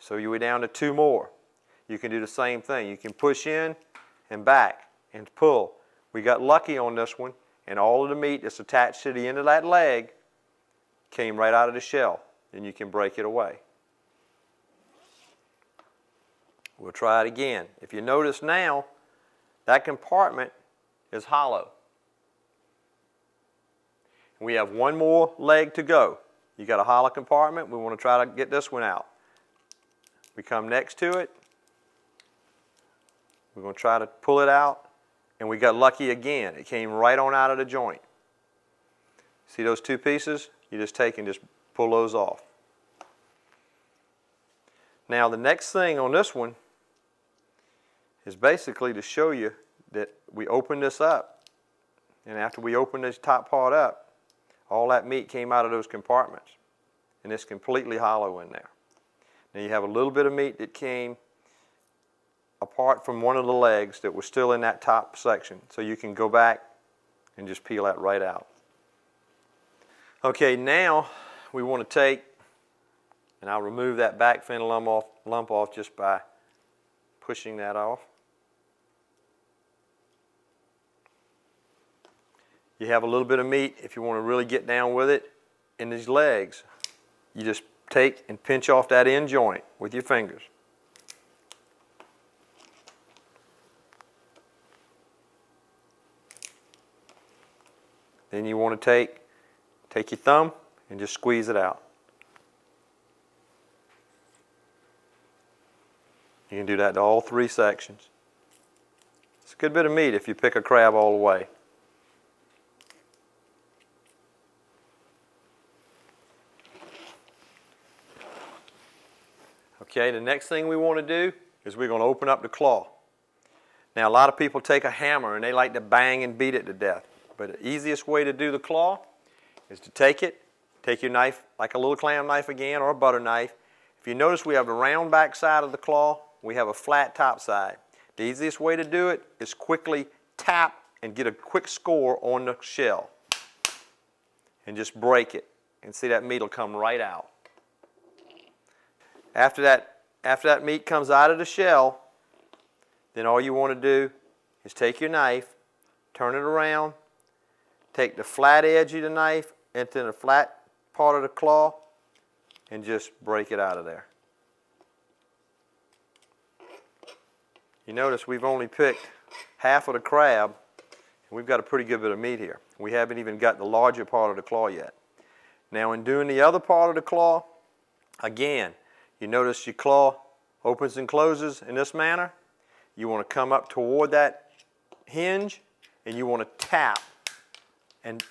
So you're down to 2 more. You can do the same thing. You can push in and back and pull. We got lucky on this one, and all of the meat that's attached to the end of that leg came right out of the shell, and you can break it away. We'll try it again. If you notice now, that compartment is hollow. We have 1 more leg to go. You got a hollow compartment. We want to try to get this one out. We come next to it. We're going to try to pull it out, and we got lucky again. It came right on out of the joint. See those 2 pieces? You just take and just pull those off. Now the next thing on this one is basically to show you that we open this up, and after we open this top part up, all that meat came out of those compartments, and it's completely hollow in there. Now you have a little bit of meat that came apart from one of the legs that was still in that top section, so you can go back and just peel that right out. Okay, now we want to take, and I'll remove that back fin lump off just by pushing that off. You have a little bit of meat, if you want to really get down with it, in these legs. You just take and pinch off that end joint with your fingers. Then you want to take your thumb and just squeeze it out. You can do that to all 3 sections. It's a good bit of meat if you pick a crab all the way. Okay, the next thing we want to do is we're going to open up the claw. Now a lot of people take a hammer and they like to bang and beat it to death. But the easiest way to do the claw is to take your knife, like a little clam knife again, or a butter knife. If you notice, we have the round back side of the claw, we have a flat top side. The easiest way to do it is quickly tap and get a quick score on the shell. And just break it. And see that meat will come right out. After that meat comes out of the shell, then all you want to do is take your knife, turn it around, take the flat edge of the knife into the flat part of the claw, and just break it out of there. You notice we've only picked half of the crab, and we've got a pretty good bit of meat here. We haven't even got the larger part of the claw yet. Now in doing the other part of the claw, again, you notice your claw opens and closes in this manner. You want to come up toward that hinge, and you want to tap and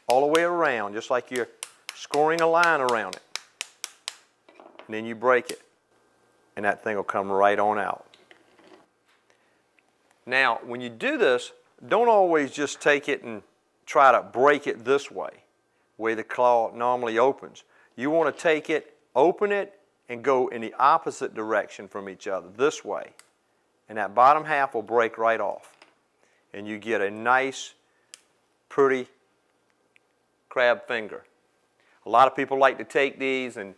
all the way around, just like you're scoring a line around it. And then you break it, and that thing will come right on out. Now, when you do this, don't always just take it and try to break it this way, where the claw normally opens. You want to take it, open it, and go in the opposite direction from each other, this way. And that bottom half will break right off. And you get a nice, pretty crab finger. A lot of people like to take these and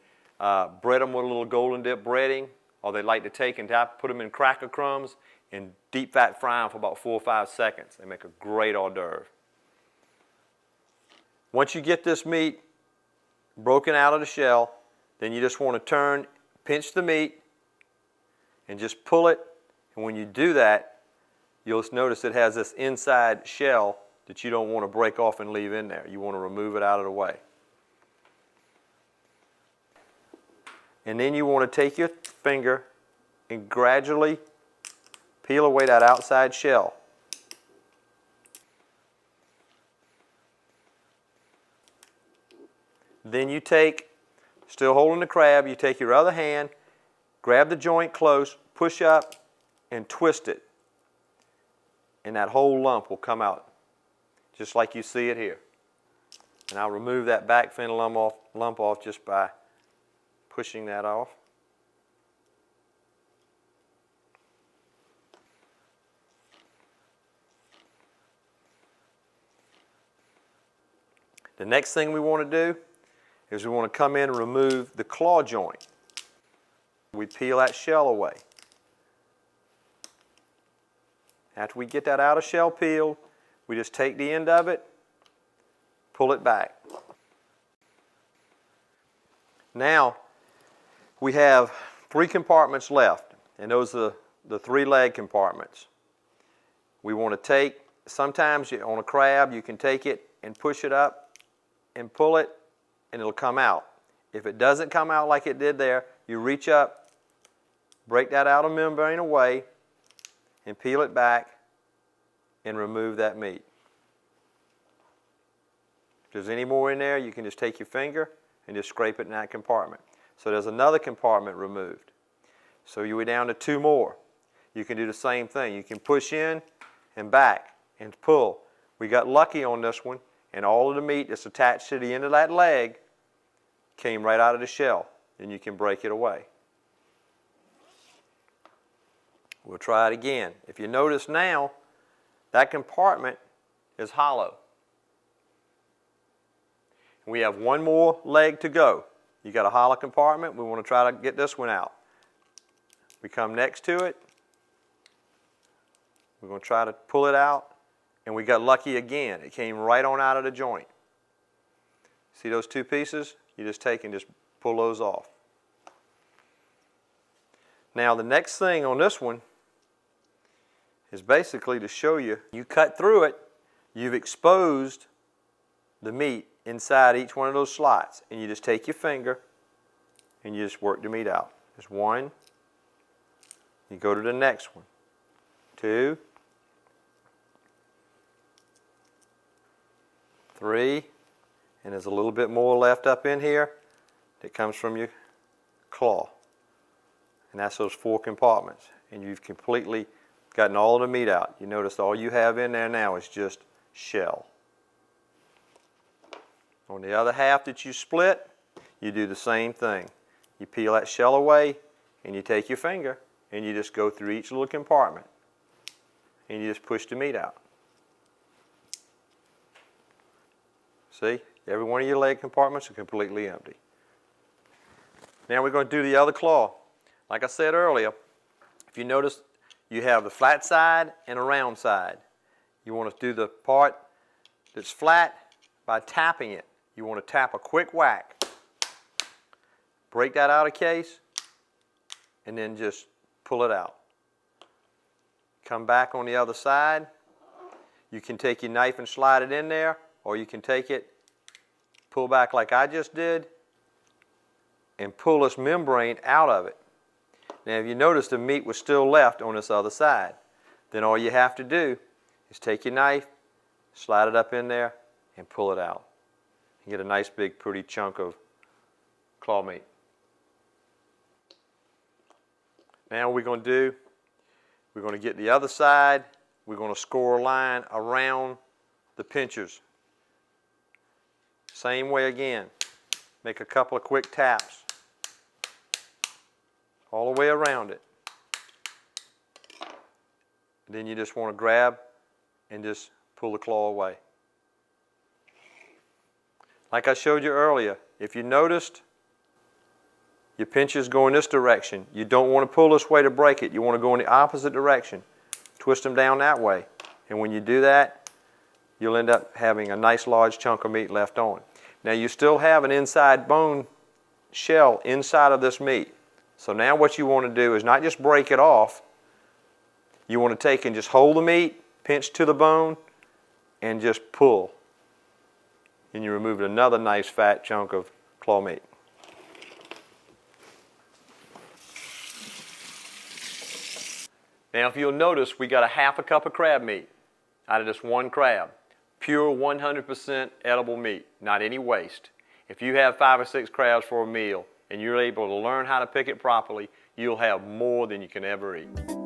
bread them with a little golden dip breading, or they like to take and put them in cracker crumbs and deep fat fry them for about 4 or 5 seconds. They make a great hors d'oeuvre. Once you get this meat broken out of the shell, then you just want to turn, pinch the meat, and just pull it. And when you do that, you'll notice it has this inside shell that you don't want to break off and leave in there. You want to remove it out of the way. And then you want to take your finger and gradually peel away that outside shell. Then you take, still holding the crab, you take your other hand, grab the joint close, push up, and twist it. And that whole lump will come out, just like you see it here. And I'll remove that back fin lump off just by pushing that off. The next thing we want to do is we want to come in and remove the claw joint. we peel that shell away. After we get that outer shell peeled, we just take the end of it, pull it back. Now, we have 3 compartments left, and those are the 3 leg compartments. We want to take, sometimes on a crab, you can take it and push it up and pull it, and it'll come out. If it doesn't come out like it did there, you reach up, break that outer membrane away, and peel it back and remove that meat. If there's any more in there, you can just take your finger and just scrape it in that compartment. So there's another compartment removed. So you're down to 2 more. You can do the same thing. You can push in and back and pull. We got lucky on this one, and all of the meat that's attached to the end of that leg came right out of the shell, and you can break it away. We'll try it again. If you notice now, that compartment is hollow. We have 1 more leg to go. You got a hollow compartment. We want to try to get this one out. We come next to it. We're going to try to pull it out, and we got lucky again. It came right on out of the joint. See those 2 pieces? You just take and just pull those off. Now the next thing on this one is basically to show you, you cut through it, you've exposed the meat inside each one of those slots, and you just take your finger and you just work the meat out. There's 1, you go to the next one, 2, 3, and there's a little bit more left up in here that comes from your claw. And that's those 4 compartments. And you've completely gotten all of the meat out. You notice all you have in there now is just shell. On the other half that you split, you do the same thing. You peel that shell away, and you take your finger, and you just go through each little compartment, and you just push the meat out. See? Every one of your leg compartments are completely empty. Now we're going to do the other claw. Like I said earlier, if you notice, you have the flat side and a round side. You want to do the part that's flat by tapping it. You want to tap a quick whack. Break that outer case, and then just pull it out. Come back on the other side. You can take your knife and slide it in there, or you can take it, pull back like I just did, and pull this membrane out of it. Now if you notice, the meat was still left on this other side. Then all you have to do is take your knife, slide it up in there, and pull it out. You get a nice big pretty chunk of claw meat. Now what we're going to do, we're going to get the other side, we're going to score a line around the pinchers. Same way again. Make a couple of quick taps all the way around it. Then you just want to grab and just pull the claw away. Like I showed you earlier, if you noticed your pinchers go in this direction, you don't want to pull this way to break it. You want to go in the opposite direction. Twist them down that way. And when you do that, you'll end up having a nice large chunk of meat left on. Now you still have an inside bone shell inside of this meat. So now what you want to do is not just break it off. You want to take and just hold the meat, pinch to the bone, and just pull. And you remove another nice fat chunk of claw meat. Now if you'll notice, we got a half a cup of crab meat out of this 1 crab. Pure 100% edible meat, not any waste. If you have 5 or 6 crabs for a meal and you're able to learn how to pick it properly, you'll have more than you can ever eat.